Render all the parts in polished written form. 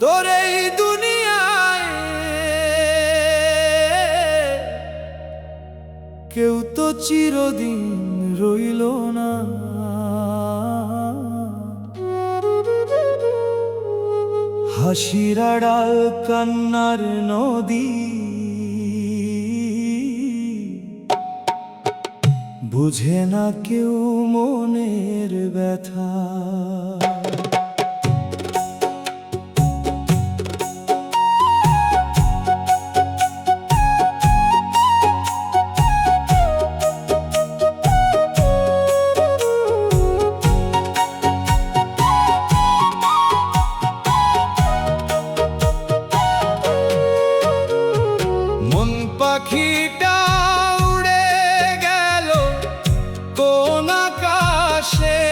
তোর এই দুনিয়ায় কেউ তো চিরদিন রইল না। হাসির আড়াল কান্নার নদী, বুঝে না কেউ মনের ব্যথা। মন পাখিটা উড়ে গেল কোন আকাশে,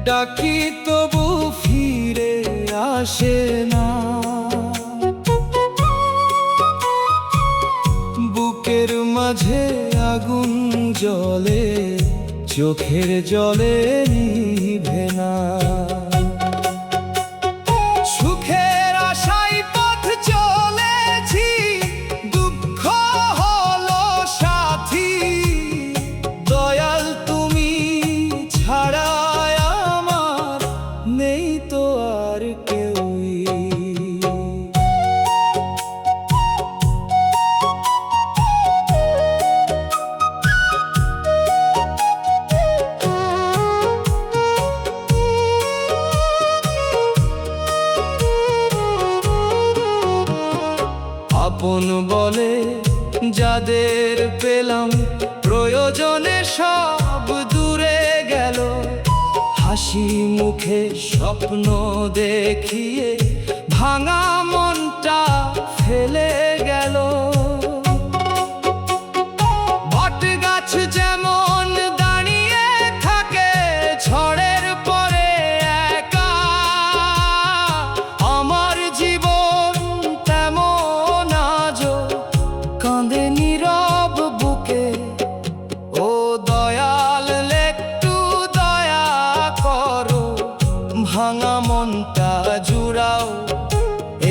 ডাকি তবু ফিরে আসে না। বুকের মাঝে আগুন জ্বলে, চোখের জলে নিভে না। সুখের আশায় পথ চলেছি, দুঃখ হলো সাথী। দয়াল তুমি ছাড়া আমার নেই তো আর কেউই। আপন বলে যাদের পেলাম, প্রয়োজনে সব দূরে গেল। হাসি মুখে স্বপ্ন দেখিয়ে ভাঙা মনটা ফেলে গেল। বট গাছ যেমন দাঁড়িয়ে থাকে ঝড়ের পরে একা, আমার জীবন তেমন আজও কাঁদে নীরব বুকে। ও দয়াল একটু দয়া করো, ভাঙা মনটা জুড়াও।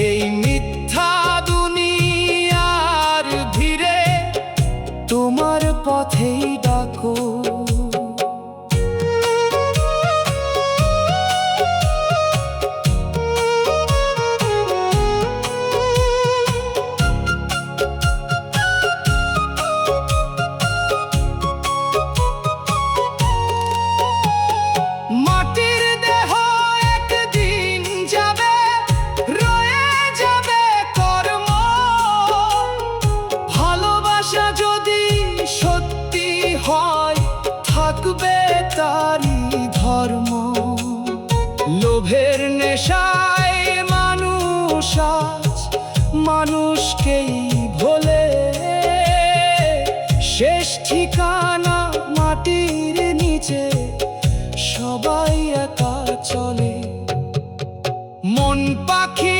এই মিথ্যা দুনিয়ার ভিড়ে তোমার পথেই ডাকো। মাটির দেহ একদিন যাবে, রয়ে যাবে কর্ম। ভালোবাসা যদি সত্যি হয়, থাকবে তারই ধর্ম। লোভের নেশায় মানুষ আজ মানুষকেই ভোলে, শেষ ঠিকানা মাটির নিচে, সবাই একা চলে। মন পাখি